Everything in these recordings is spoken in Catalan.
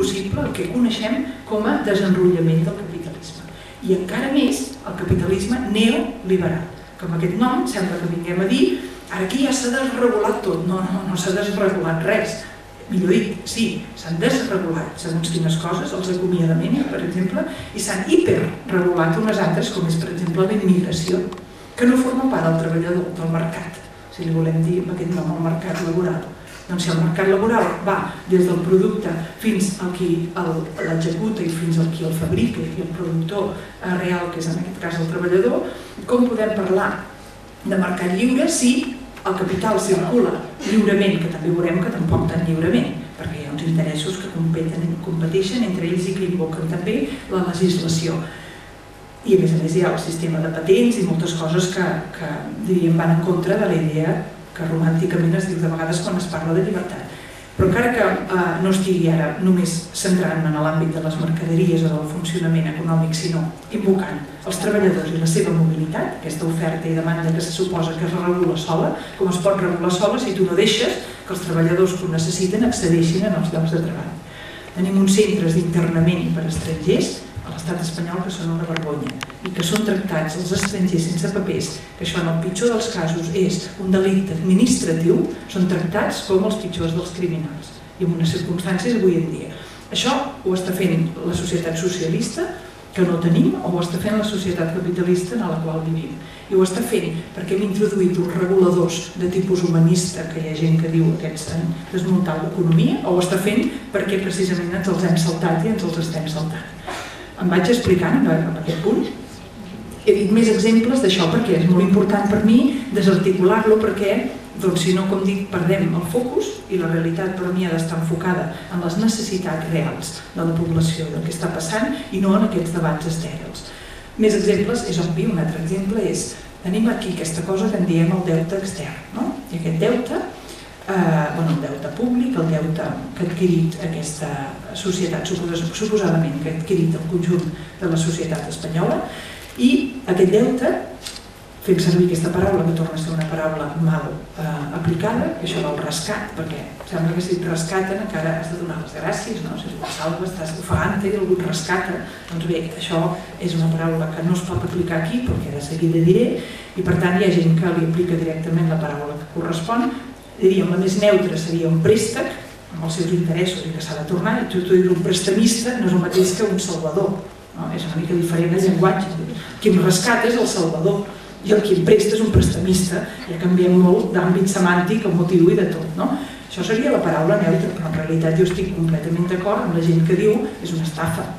impossible el que coneixem com a desenrotllament del capitalisme. I encara més el capitalisme neoliberal, que amb aquest nom sembla que vinguem a dir ara aquí ja s'ha desregulat tot. No s'ha desregulat res. Millor dit, sí, s'han desregulat segons quines coses, els acomiadaments, per exemple, i s'han hiperregulat unes altres, com és, per exemple, la immigració, que no forma part del treballador, del mercat, si li volem dir amb aquest nom, el mercat laboral. Doncs si el mercat laboral va des del producte fins al qui l'executa i fins al qui el fabrica i el productor real, que és en aquest cas el treballador, com podem parlar de mercat lliure si el capital circula lliurement, que també veurem que tampoc tan lliurement, perquè hi ha uns interessos que competeixen entre ells i que invoquen també la legislació. I a més hi ha el sistema de patents i moltes coses que diríem van en contra de la idea que romànticament es diu de vegades quan es parla de llibertat. Però encara que no estigui ara només centrant-me en l'àmbit de les mercaderies o del funcionament econòmic, sinó invocant els treballadors i la seva mobilitat, aquesta oferta i demanda que se suposa que es regula sola, com es pot regular sola si tu no deixes que els treballadors que ho necessiten accedeixin als llocs de treball. Tenim uns centres d'internament per a estrangers a l'estat espanyol que són una vergonya i que són tractats els estrangers sense papers, que això en el pitjor dels casos és un delicte administratiu, són tractats com els pitjors dels criminals i en unes circumstàncies avui en dia. Això ho està fent la societat socialista, que no tenim, o ho està fent la societat capitalista en la qual vivim. I ho està fent perquè hem introduït uns reguladors de tipus humanista, que hi ha gent que diu que aquests han desmuntat l'economia, o ho està fent perquè precisament ens els hem saltat i ens els estem saltant. Em vaig explicant en aquest punt. He dit més exemples d'això perquè és molt important per mi desarticular-lo perquè, si no, com dic, perdem el focus i la realitat per mi ha d'estar enfocada en les necessitats reals de la població, del que està passant i no en aquests debats estèrils. Més exemples, és obvi, un altre exemple és, tenim aquí aquesta cosa que en diem el deute extern, i aquest deute, el deute públic, el deute que ha adquirit aquesta societat, suposadament que ha adquirit el conjunt de la societat espanyola, i aquest deute, fent servir aquesta paraula, que torna a ser una paraula mal aplicada, que això del rescat, perquè sembla que si et rescaten encara has de donar les gràcies, si algú salva, estàs ofegant-te i algú et rescata, doncs bé, això és una paraula que no es pot aplicar aquí, perquè de seguida diré, i per tant hi ha gent que li aplica directament la paraula que correspon. Diríem, la més neutra seria un préstec, amb els seus interessos i que s'ha de tornar, i tu dir un prestamista no és el mateix que un salvador, és una mica diferent el llenguatge. Qui em rescata és el salvador i el qui em presta és un prestamista, ja canviem molt d'àmbit semàntic, el motiu i de tot. Això seria la paraula neutra, però en realitat jo estic completament d'acord amb la gent que diu és una estafa,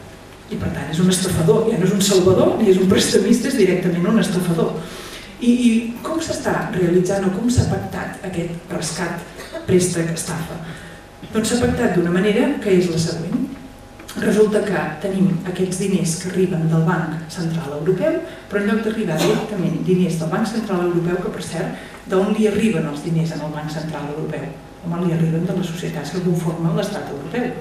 i per tant és un estafador, ja no és un salvador ni és un prestamista, és directament un estafador. I com s'està realitzant o com s'ha pactat aquest rescat, préstec, estafa? Doncs s'ha pactat d'una manera que és la següent. Resulta que tenim aquests diners que arriben del Banc Central Europeu, però en lloc d'arribar directament diners del Banc Central Europeu, que per cert, d'on li arriben els diners al Banc Central Europeu? Home, li arriben de les societats que conformen l'estat europeu.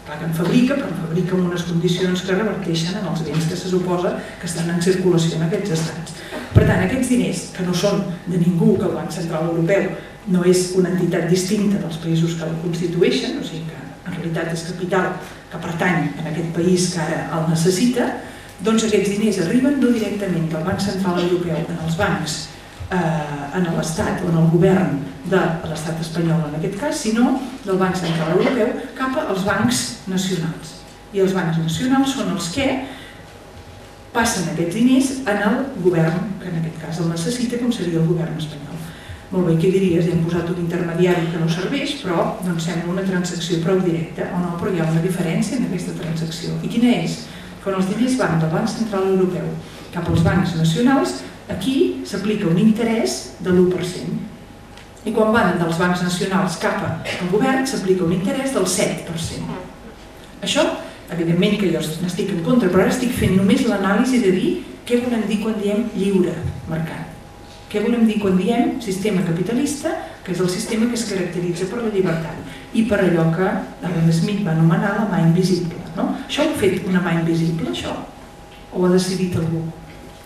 Clar que en fabrica, però en fabrica en unes condicions que reverteixen en els béns que se suposa que estan en circulació en aquests estats. Per tant, aquests diners, que no són de ningú, que el Banc Central Europeu no és una entitat distinta dels països que el constitueixen, o sigui que en realitat és capital que pertany a aquest país que ara el necessita, doncs aquests diners arriben no directament del Banc Central Europeu en els bancs, en l'Estat o en el govern de l'Estat espanyol en aquest cas, sinó del Banc Central Europeu cap als bancs nacionals. I els bancs nacionals són els que passen aquests diners en el govern, que en aquest cas el necessita, com seria el govern espanyol. Molt bé, què diries? Ja hem posat un intermediari que no serveix, però sembla una transacció prou directa, o no? Però hi ha una diferència en aquesta transacció. I quina és? Quan els diners van del Banc Central Europeu cap als bancs nacionals, aquí s'aplica un interès de l'1%. I quan van dels bancs nacionals cap al govern, s'aplica un interès del 7%. Això, evidentment que jo n'estic en contra, però ara estic fent només l'anàlisi de dir què volem dir quan diem lliure mercat. Què volem dir quan diem sistema capitalista, que és el sistema que es caracteritza per la llibertat i per allò que Adam Smith va anomenar la mà invisible. Això ho ha fet una mà invisible, això? O ho ha decidit algú?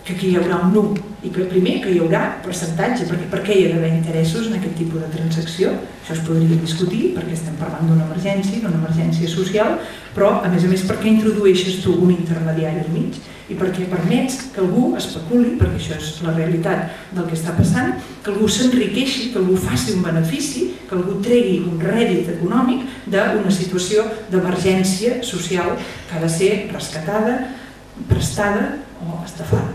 que aquí hi haurà un 1 i que primer que hi haurà percentatge, perquè per què hi ha d'haver interessos en aquest tipus de transacció? Això es podria discutir perquè estem parlant d'una emergència social, però a més per què introdueixes tu un intermediari al mig i per què permets que algú especuli, perquè això és la realitat del que està passant, que algú s'enriqueixi, que algú faci un benefici, que algú tregui un rèdit econòmic d'una situació d'emergència social que ha de ser rescatada, prestada o estafada.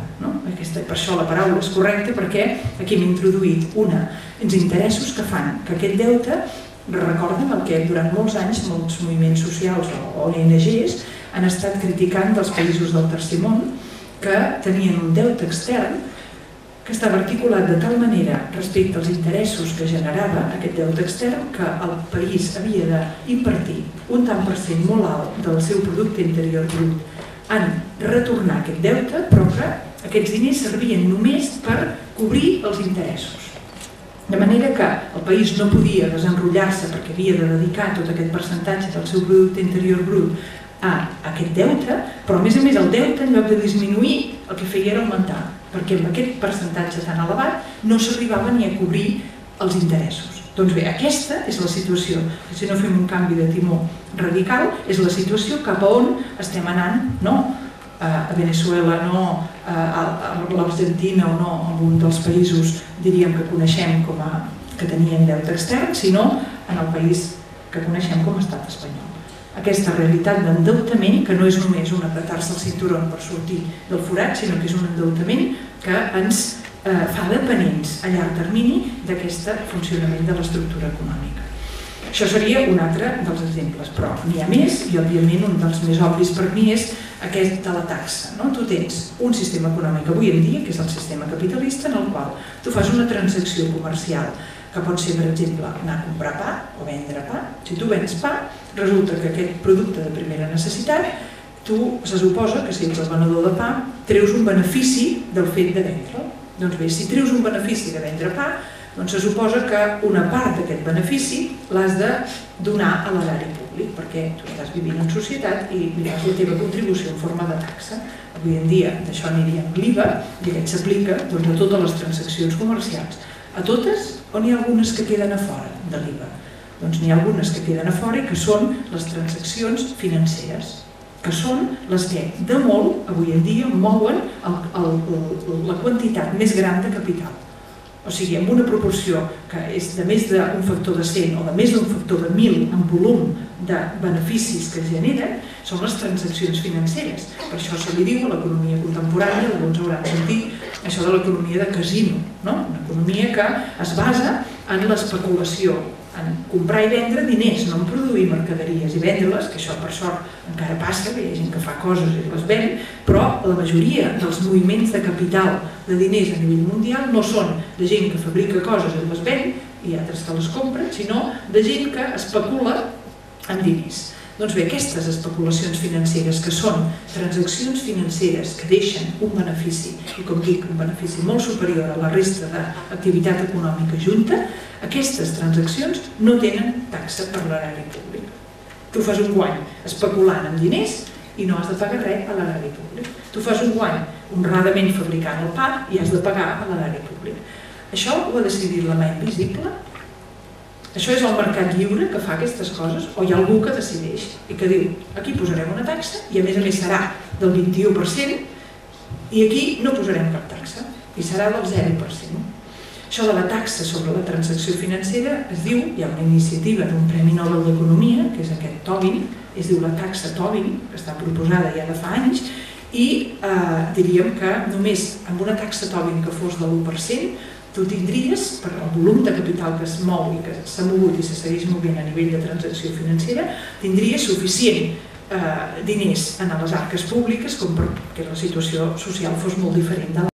Per això la paraula és correcta, perquè aquí hem introduït uns interessos que fan que aquest deute, recorden el que durant molts anys molts moviments socials o ONGs han estat criticant dels països del tercer món, que tenien un deute extern que estava articulat de tal manera respecte als interessos que generava aquest deute extern que el país havia d'invertir un tant per cent molt alt del seu producte interior brut en retornar aquest deute, però que aquests diners servien només per cobrir els interessos. De manera que el país no podia desenrotllar-se perquè havia de dedicar tot aquest percentatge del seu producte interior brut a aquest deute, però a més el deute, en lloc de disminuir, el que feia era augmentar, perquè amb aquest percentatge tan elevat no s'arribava ni a cobrir els interessos. Doncs bé, aquesta és la situació, si no fem un canvi de timó radical, és la situació cap a on estem anant, no a Venezuela, no a l'Argentina o no a un dels països, diríem, que coneixem com que tenien deute extern, sinó en el país que coneixem com a estat espanyol. Aquesta realitat d'endeutament, que no és només un apretar-se el cinturó per sortir del forat, sinó que és un endeutament que ens fa dependents a llarg termini d'aquest funcionament de l'estructura econòmica. Això seria un altre dels exemples, però n'hi ha més i, òbviament, un dels més obvis per mi és aquest de la taxa. Tu tens un sistema econòmic avui en dia, que és el sistema capitalista, en el qual tu fas una transacció comercial que pot ser, per exemple, anar a comprar pa o vendre pa. Si tu vens pa, resulta que aquest producte de primera necessitat, se suposa que si ets el venedor de pa, treus un benefici del fet de vendre'l. Doncs bé, si treus un benefici de vendre pa, doncs se suposa que una part d'aquest benefici l'has de donar a l'erari públic, perquè tu estàs vivint en societat i li fas la teva contribució en forma de taxa. Avui en dia d'això aniria amb l'IVA i aquest s'aplica a totes les transaccions comercials. A totes o n'hi ha algunes que queden a fora de l'IVA? Doncs n'hi ha algunes que queden a fora i que són les transaccions financeres, que són les que de molt avui en dia mouen la quantitat més gran de capital. O sigui, amb una proporció que és de més d'un factor de 100 o de més d'un factor de 1.000 en volum de beneficis que generen, són les transaccions financeres. Per això se li diu a l'economia contemporània, alguns hauran sentit això de l'economia de casino, una economia que es basa en l'especulació, en comprar i vendre diners, no en produir mercaderies i vendre-les, que això per sort encara passa, que hi ha gent que fa coses i les ven, però la majoria dels moviments de capital de diners a nivell mundial no són de gent que fabrica coses i les ven i altres que les compren, sinó de gent que especula en diners. Doncs bé, aquestes especulacions financeres, que són transaccions financeres que deixen un benefici, i com dic, un benefici molt superior a la resta d'activitat econòmica junta, aquestes transaccions no tenen taxa per l'erari públic. Tu fas un guany especulant amb diners i no has de pagar res a l'erari públic. Tu fas un guany honradament fabricant el pa i has de pagar a l'erari públic. Això ho ha decidit la mà invisible? Això és el mercat lliure que fa aquestes coses? O hi ha algú que decideix i que diu aquí posarem una taxa i a més serà del 21% i aquí no posarem cap taxa i serà del 0%. Això de la taxa sobre la transacció financera es diu, hi ha una iniciativa d'un Premi Nobel d'Economia, que és aquest Tobin, es diu la taxa Tobin, que està proposada ja de fa anys, i diríem que només amb una taxa Tobin que fos de l'1%, tu tindries, per el volum de capital que es mou i que s'ha mogut i se segueix movent a nivell de transacció financera, tindries suficient diners en les arques públiques com perquè la situació social fos molt diferent de